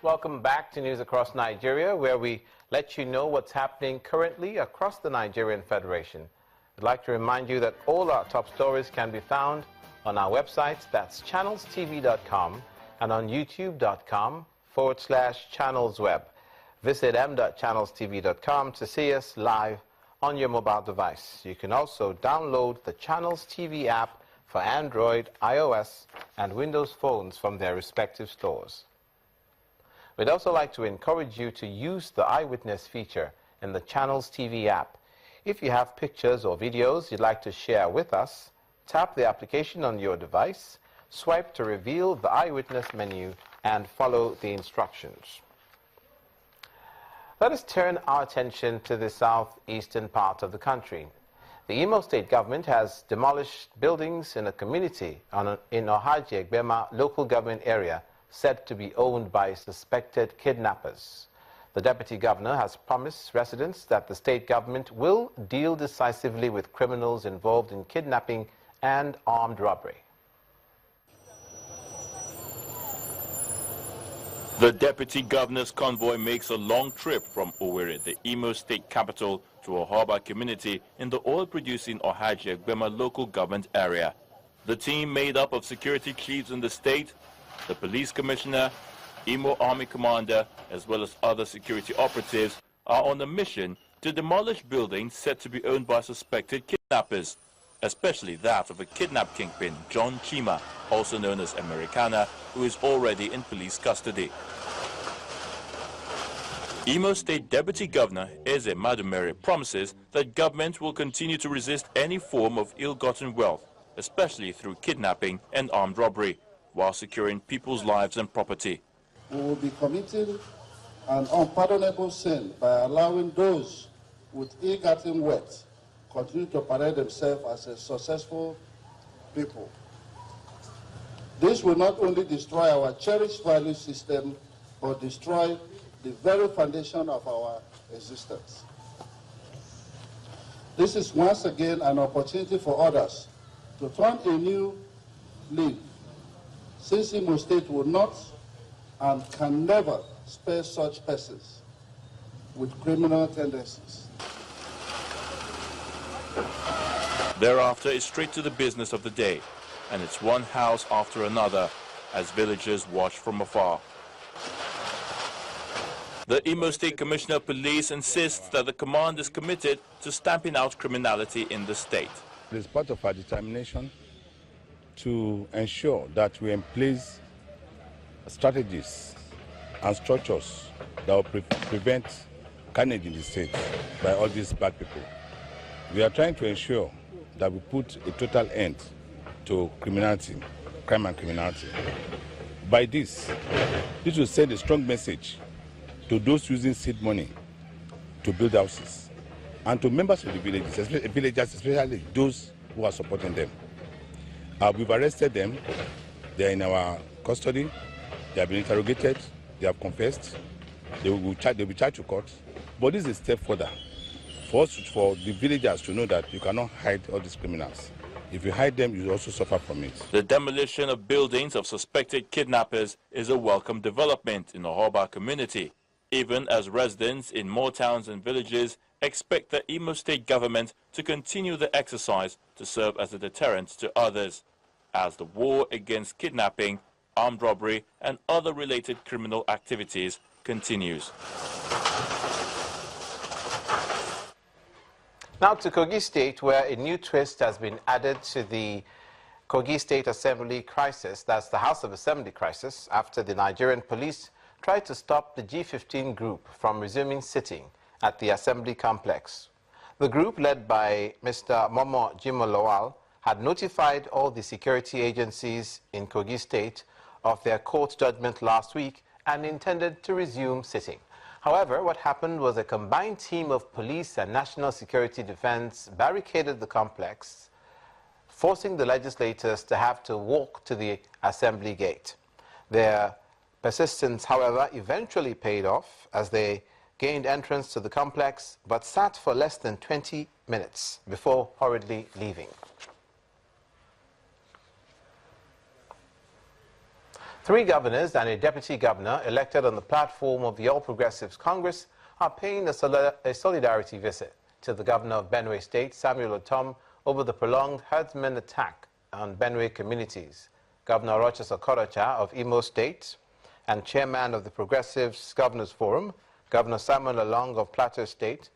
Welcome back to News Across Nigeria, where we let you know what's happening currently across the Nigerian Federation. I'd like to remind you that all our top stories can be found on our website, that's channelstv.com, and on youtube.com/channelsweb. Visit m.channelstv.com to see us live on your mobile device. You can also download the Channels TV app for Android, iOS, and Windows phones from their respective stores. We'd also like to encourage you to use the Eyewitness feature in the Channels TV app. If you have pictures or videos you'd like to share with us, tap the application on your device, swipe to reveal the Eyewitness menu, and follow the instructions. Let us turn our attention to the southeastern part of the country. The Imo State government has demolished buildings in a community in Ohaji Egbema local government area said to be owned by suspected kidnappers. The deputy governor has promised residents that the state government will deal decisively with criminals involved in kidnapping and armed robbery. The deputy governor's convoy makes a long trip from Owerri, the Imo State capital, to a Ohoba community in the oil-producing Ohaji Egbema local government area. The team, made up of security chiefs in the state, the police commissioner, Imo Army commander, as well as other security operatives, are on a mission to demolish buildings said to be owned by suspected kidnappers, especially that of a kidnap kingpin, John Chima, also known as Americana, who is already in police custody. Imo State Deputy Governor Eze Madumere promises that government will continue to resist any form of ill-gotten wealth, especially through kidnapping and armed robbery, while securing people's lives and property. We will be committing an unpardonable sin by allowing those with ill-gotten wealth continue to parade themselves as a successful people. This will not only destroy our cherished value system, but destroy the very foundation of our existence. This is once again an opportunity for others to turn a new leaf, since Imo State will not and can never spare such persons with criminal tendencies. Thereafter is straight to the business of the day, and it's one house after another as villagers watch from afar. The Imo State Commissioner of Police insists that the command is committed to stamping out criminality in the state. It is part of our determination to ensure that we employs strategies and structures that will prevent carnage in the state by all these bad people. We are trying to ensure that we put a total end to criminality, crime and criminality. By this will send a strong message to those using seed money to build houses and to members of the villages, especially those who are supporting them. We've arrested them. They are in our custody. They have been interrogated. They have confessed. They will be charged to court. But this is a step further for the villagers to know that you cannot hide all these criminals. If you hide them, you also suffer from it. The demolition of buildings of suspected kidnappers is a welcome development in the Ohoba community, even as residents in more towns and villages expect the Imo State government to continue the exercise to serve as a deterrent to others, as the war against kidnapping, armed robbery, and other related criminal activities continues. Now to Kogi State, where a new twist has been added to the Kogi State Assembly crisis, that's the House of Assembly crisis, after the Nigerian police tried to stop the G15 group from resuming sitting at the Assembly complex. The group, led by Mr. Momo Jimolowal, had notified all the security agencies in Kogi State of their court judgment last week and intended to resume sitting. However, what happened was a combined team of police and national security defense barricaded the complex, forcing the legislators to have to walk to the Assembly gate. Their persistence, however, eventually paid off as they gained entrance to the complex, but sat for less than 20 minutes before hurriedly leaving. 3 governors and a deputy governor elected on the platform of the All Progressives Congress are paying a solidarity visit to the governor of Benue State, Samuel Otom, over the prolonged herdsmen attack on Benue communities. Governor Rochas Okorocha of Imo State and chairman of the Progressives Governors Forum, Governor Samuel Along of Plateau State,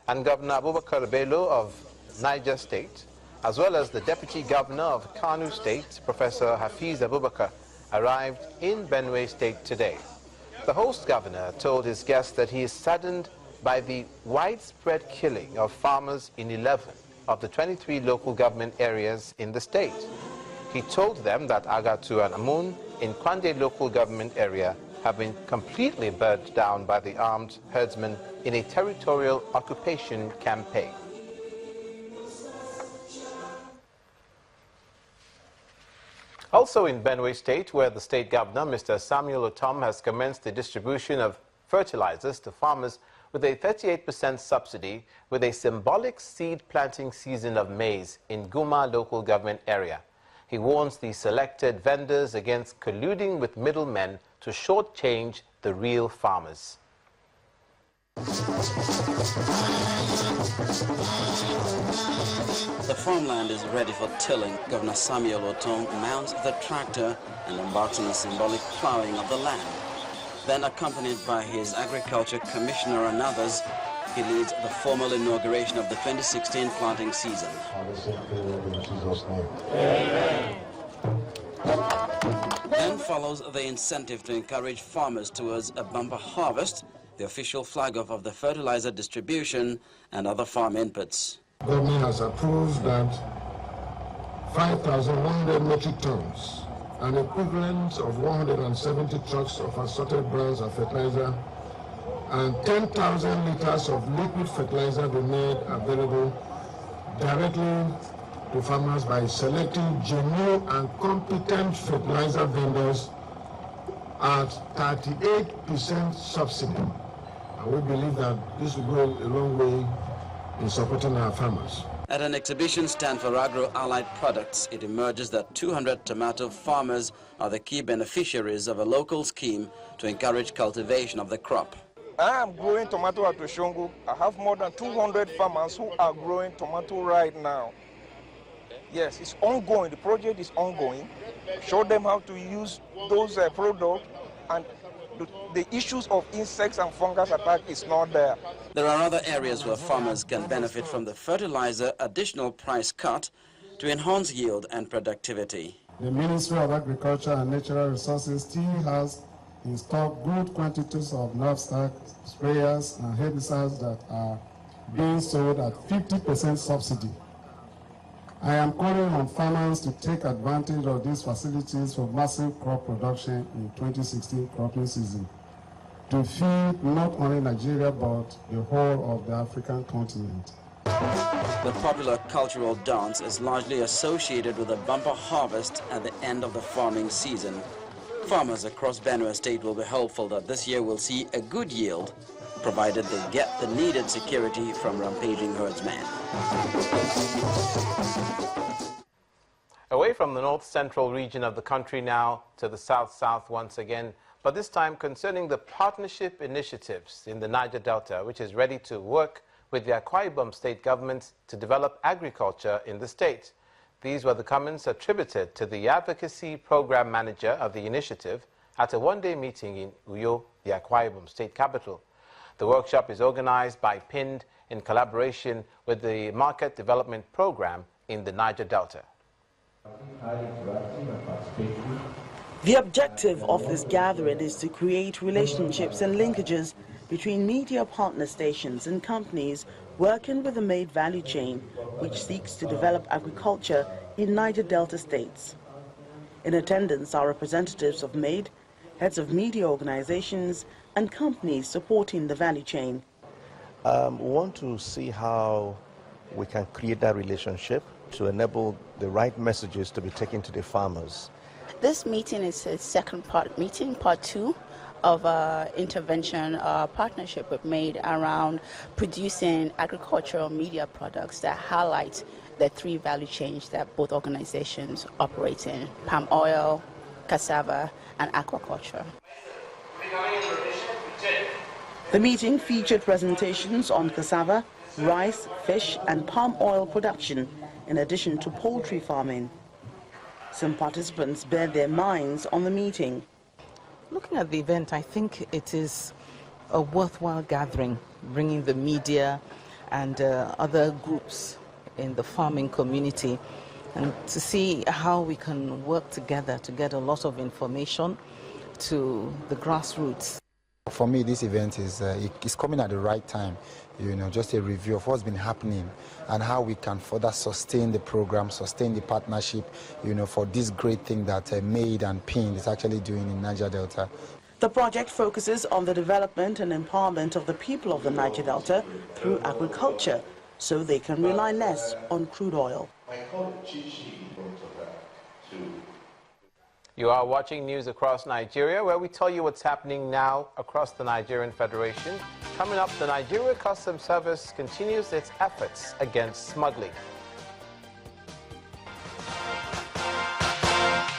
and Governor Abubakar Bello of Niger State, as well as the deputy governor of Kano State, Professor Hafiz Abubakar, arrived in Benue State today. The host governor told his guests that he is saddened by the widespread killing of farmers in 11 of the 23 local government areas in the state. He told them that Agatu and Amun in Kwande local government area have been completely burnt down by the armed herdsmen in a territorial occupation campaign. Also in Benue State, where the state governor, Mr. Samuel Otom, has commenced the distribution of fertilizers to farmers with a 38% subsidy with a symbolic seed planting season of maize in Guma local government area. He warns the selected vendors against colluding with middlemen to shortchange the real farmers. The farmland is ready for tilling. Governor Samuel Otom mounts the tractor and embarks on a symbolic plowing of the land. Then, accompanied by his agriculture commissioner and others, he leads the formal inauguration of the 2016 planting season. Then follows the incentive to encourage farmers towards a bumper harvest, the official flag-off of the fertilizer distribution and other farm inputs. The government has approved that 5,100 metric tons, an equivalent of 170 trucks of assorted brands of fertilizer, and 10,000 liters of liquid fertilizer be made available directly to farmers by selecting genuine and competent fertilizer vendors at 38% subsidy. And we believe that this will go a long way in supporting our farmers. At an exhibition stand for agro-allied products, it emerges that 200 tomato farmers are the key beneficiaries of a local scheme to encourage cultivation of the crop. I am growing tomato at Oshongo. I have more than 200 farmers who are growing tomato right now. Yes, it's ongoing. The project is ongoing. Show them how to use those products, and the issues of insects and fungus attack is not there. There are other areas where farmers can benefit from the fertilizer additional price cut to enhance yield and productivity. The Ministry of Agriculture and Natural Resources still has in stock good quantities of knapsack, sprayers and herbicides that are being sold at 50% subsidy. I am calling on farmers to take advantage of these facilities for massive crop production in 2016 cropping season to feed not only Nigeria but the whole of the African continent. The popular cultural dance is largely associated with a bumper harvest at the end of the farming season. Farmers across Benue State will be hopeful that this year will see a good yield, provided they get the needed security from rampaging herdsmen. Away from the north-central region of the country now to the south-south once again, but this time concerning the partnership initiatives in the Niger Delta, which is ready to work with the Akwa Ibom state government to develop agriculture in the state. These were the comments attributed to the advocacy program manager of the initiative at a one-day meeting in Uyo, the Akwa Ibom state capital. The workshop is organized by PIND in collaboration with the Market Development Program in the Niger Delta. The objective of this gathering is to create relationships and linkages between media partner stations and companies working with the MAID value chain, which seeks to develop agriculture in Niger Delta states. In attendance are representatives of MAID, heads of media organizations, and companies supporting the value chain. We want to see how we can create that relationship to enable the right messages to be taken to the farmers. This meeting is a second part meeting, part 2 of intervention partnership we've made around producing agricultural media products that highlight the 3 value chains that both organizations operate in: palm oil, cassava, and aquaculture. The meeting featured presentations on cassava, rice, fish and palm oil production, in addition to poultry farming. Some participants bared their minds on the meeting. Looking at the event, I think it is a worthwhile gathering, bringing the media and other groups in the farming community, and to see how we can work together to get a lot of information to the grassroots. For me, this event is coming at the right time, just a review of what's been happening and how we can further sustain the program, sustain the partnership, for this great thing that MAID and PIN is actually doing in Niger Delta. The project focuses on the development and empowerment of the people of the Niger Delta through agriculture, so they can rely less on crude oil. You are watching news across Nigeria, where we tell you what's happening now across the Nigerian Federation. Coming up, the Nigeria Customs Service continues its efforts against smuggling.